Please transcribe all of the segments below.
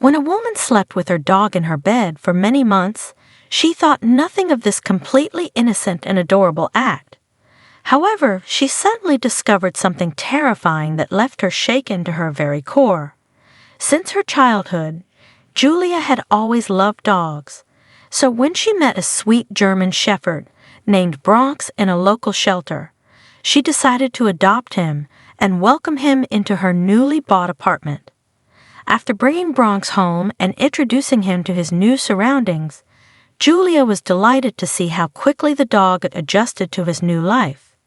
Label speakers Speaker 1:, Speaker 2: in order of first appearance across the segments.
Speaker 1: When a woman slept with her dog in her bed for many months, she thought nothing of this completely innocent and adorable act. However, she suddenly discovered something terrifying that left her shaken to her very core. Since her childhood, Julia had always loved dogs, so when she met a sweet German shepherd named Bronx in a local shelter, she decided to adopt him and welcome him into her newly bought apartment. After bringing Bronx home and introducing him to his new surroundings, Julia was delighted to see how quickly the dog had adjusted to his new life.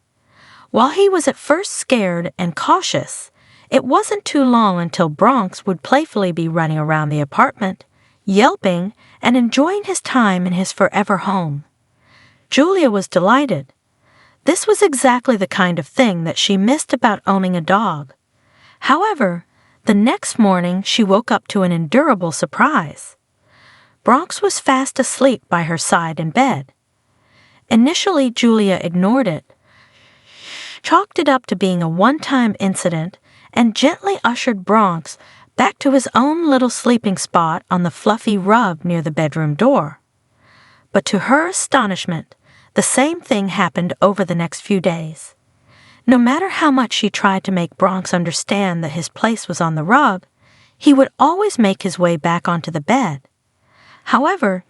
Speaker 1: While he was at first scared and cautious, it wasn't too long until Bronx would playfully be running around the apartment, yelping and enjoying his time in his forever home. Julia was delighted. This was exactly the kind of thing that she missed about owning a dog. However, the next morning she woke up to an endurable surprise. Bronx was fast asleep by her side in bed. Initially, Julia ignored it, chalked it up to being a one-time incident, and gently ushered Bronx back to his own little sleeping spot on the fluffy rug near the bedroom door. But to her astonishment, the same thing happened over the next few days. No matter how much she tried to make Bronx understand that his place was on the rug, he would always make his way back onto the bed. However,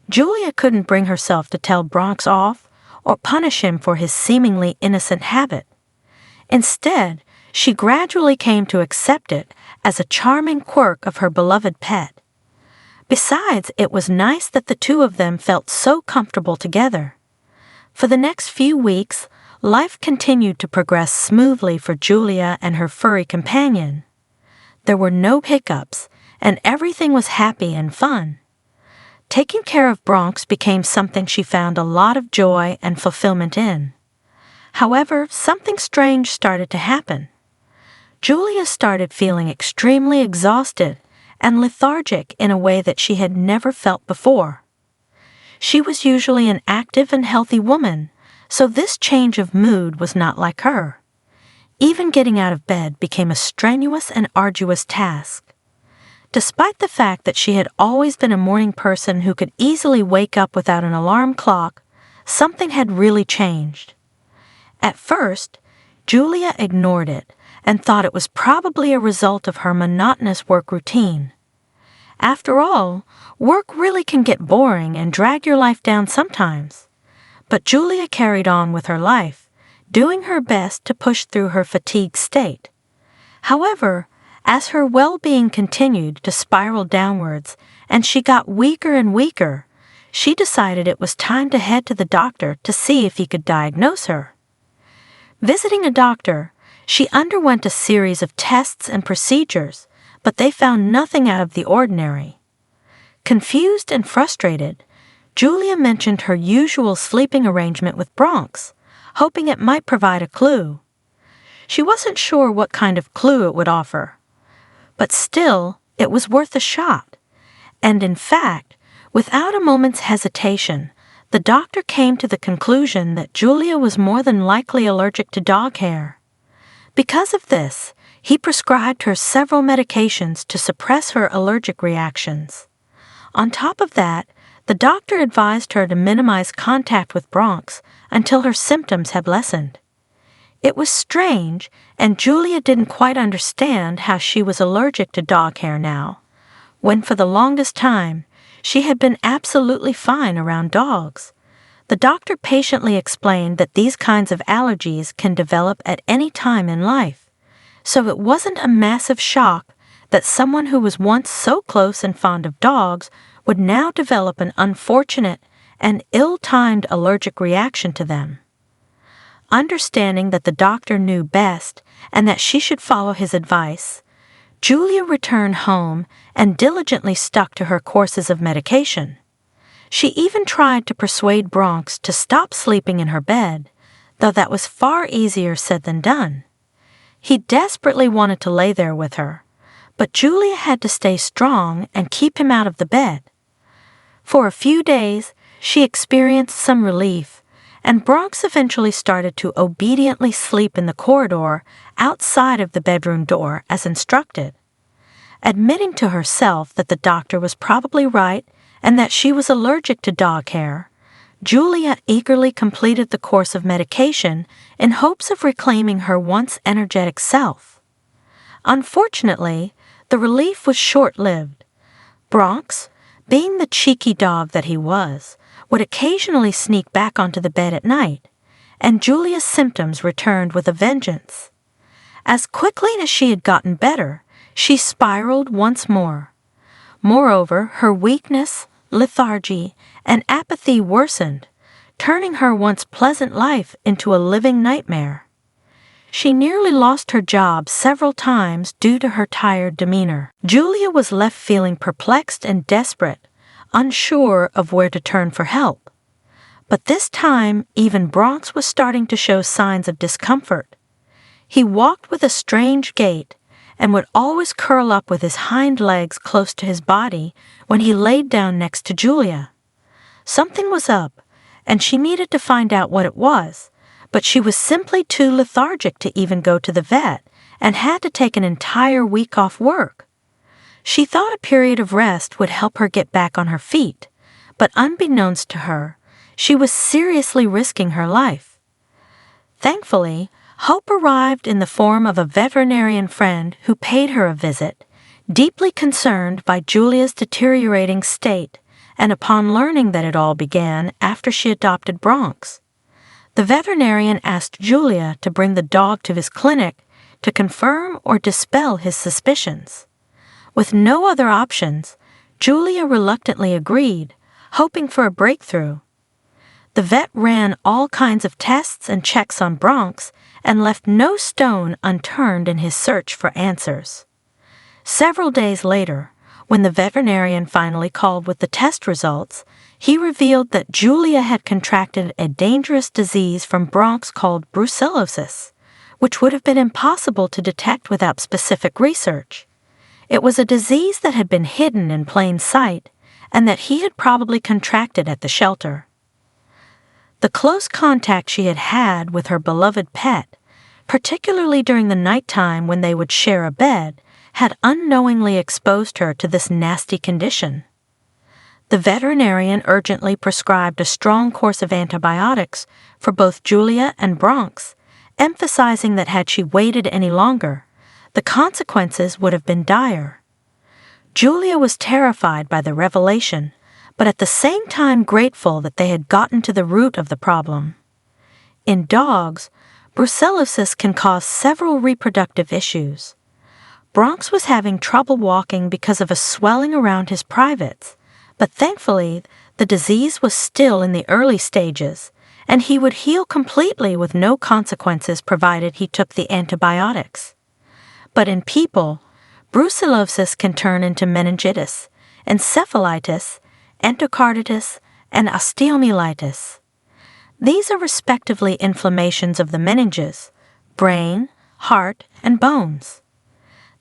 Speaker 1: Julia couldn't bring herself to tell Bronx off or punish him for his seemingly innocent habit. Instead, she gradually came to accept it as a charming quirk of her beloved pet. Besides, it was nice that the two of them felt so comfortable together. For the next few weeks, life continued to progress smoothly for Julia and her furry companion. There were no hiccups, and everything was happy and fun. Taking care of Bronx became something she found a lot of joy and fulfillment in. However, something strange started to happen. Julia started feeling extremely exhausted and lethargic in a way that she had never felt before. She was usually an active and healthy woman, so this change of mood was not like her. Even getting out of bed became a strenuous and arduous task. Despite the fact that she had always been a morning person who could easily wake up without an alarm clock, something had really changed. At first, Julia ignored it and thought it was probably a result of her monotonous work routine. After all, work really can get boring and drag your life down sometimes. But Julia carried on with her life, doing her best to push through her fatigued state. However, as her well-being continued to spiral downwards and she got weaker and weaker, she decided it was time to head to the doctor to see if he could diagnose her. Visiting a doctor, she underwent a series of tests and procedures, but they found nothing out of the ordinary. Confused and frustrated, Julia mentioned her usual sleeping arrangement with Bronx, hoping it might provide a clue. She wasn't sure what kind of clue it would offer, but still, it was worth a shot. And in fact, without a moment's hesitation, the doctor came to the conclusion that Julia was more than likely allergic to dog hair. Because of this, he prescribed her several medications to suppress her allergic reactions. On top of that, the doctor advised her to minimize contact with Bronx until her symptoms had lessened. It was strange, and Julia didn't quite understand how she was allergic to dog hair now, when for the longest time, she had been absolutely fine around dogs. The doctor patiently explained that these kinds of allergies can develop at any time in life, so it wasn't a massive shock that someone who was once so close and fond of dogs would now develop an unfortunate and ill-timed allergic reaction to them. Understanding that the doctor knew best and that she should follow his advice, Julia returned home and diligently stuck to her courses of medication. She even tried to persuade Bronx to stop sleeping in her bed, though that was far easier said than done. He desperately wanted to lay there with her, but Julia had to stay strong and keep him out of the bed. For a few days, she experienced some relief, and Bronx eventually started to obediently sleep in the corridor outside of the bedroom door as instructed. Admitting to herself that the doctor was probably right and that she was allergic to dog hair, Julia eagerly completed the course of medication in hopes of reclaiming her once energetic self. Unfortunately, the relief was short-lived. Bronx, being the cheeky dog that he was, would occasionally sneak back onto the bed at night, and Julia's symptoms returned with a vengeance. As quickly as she had gotten better, she spiraled once more. Moreover, her weakness, lethargy, and apathy worsened, turning her once pleasant life into a living nightmare. She nearly lost her job several times due to her tired demeanor. Julia was left feeling perplexed and desperate, unsure of where to turn for help. But this time, even Bronx was starting to show signs of discomfort. He walked with a strange gait and would always curl up with his hind legs close to his body when he laid down next to Julia. Something was up, and she needed to find out what it was, but she was simply too lethargic to even go to the vet and had to take an entire week off work. She thought a period of rest would help her get back on her feet, but unbeknownst to her, she was seriously risking her life. Thankfully, hope arrived in the form of a veterinarian friend who paid her a visit, deeply concerned by Julia's deteriorating state, and upon learning that it all began after she adopted Bronx. The veterinarian asked Julia to bring the dog to his clinic to confirm or dispel his suspicions. With no other options, Julia reluctantly agreed, hoping for a breakthrough. The vet ran all kinds of tests and checks on Bronx and left no stone unturned in his search for answers. Several days later, when the veterinarian finally called with the test results, he revealed that Julia had contracted a dangerous disease from Bronx called brucellosis, which would have been impossible to detect without specific research. It was a disease that had been hidden in plain sight, and that he had probably contracted at the shelter. The close contact she had had with her beloved pet, particularly during the nighttime when they would share a bed, had unknowingly exposed her to this nasty condition. The veterinarian urgently prescribed a strong course of antibiotics for both Julia and Bronx, emphasizing that had she waited any longer, the consequences would have been dire. Julia was terrified by the revelation, but at the same time grateful that they had gotten to the root of the problem. In dogs, brucellosis can cause several reproductive issues. Bronx was having trouble walking because of a swelling around his privates, but thankfully the disease was still in the early stages, and he would heal completely with no consequences provided he took the antibiotics. But in people, brucellosis can turn into meningitis, encephalitis, endocarditis, and osteomyelitis. These are respectively inflammations of the meninges, brain, heart, and bones.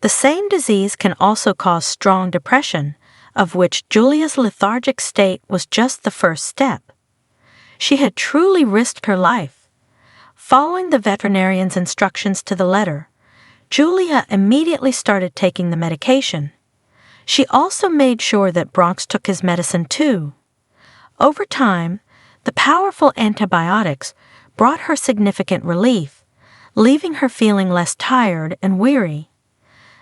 Speaker 1: The same disease can also cause strong depression, of which Julia's lethargic state was just the first step. She had truly risked her life. Following the veterinarian's instructions to the letter, Julia immediately started taking the medication. She also made sure that Bronx took his medicine too. Over time, the powerful antibiotics brought her significant relief, leaving her feeling less tired and weary.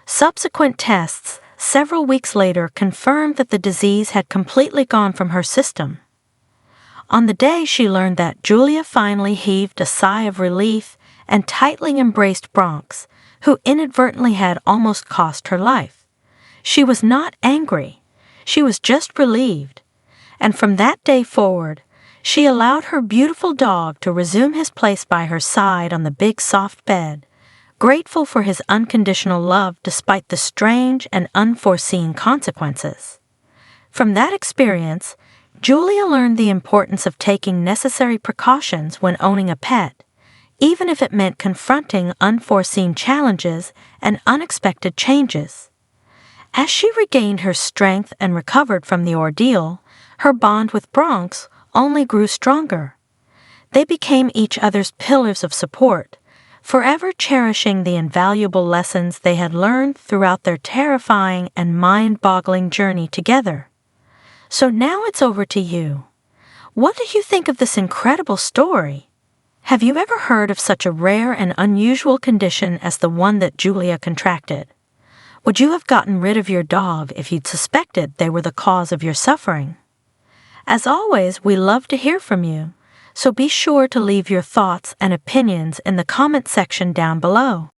Speaker 1: Subsequent tests several weeks later confirmed that the disease had completely gone from her system. On the day she learned that, Julia finally heaved a sigh of relief and tightly embraced Bronx, who inadvertently had almost cost her life. She was not angry. She was just relieved. And from that day forward, she allowed her beautiful dog to resume his place by her side on the big soft bed, grateful for his unconditional love despite the strange and unforeseen consequences. From that experience, Julia learned the importance of taking necessary precautions when owning a pet, even if it meant confronting unforeseen challenges and unexpected changes. As she regained her strength and recovered from the ordeal, her bond with Bronx only grew stronger. They became each other's pillars of support, forever cherishing the invaluable lessons they had learned throughout their terrifying and mind-boggling journey together. So now it's over to you. What did you think of this incredible story? Have you ever heard of such a rare and unusual condition as the one that Julia contracted? Would you have gotten rid of your dog if you'd suspected they were the cause of your suffering? As always, we love to hear from you, so be sure to leave your thoughts and opinions in the comment section down below.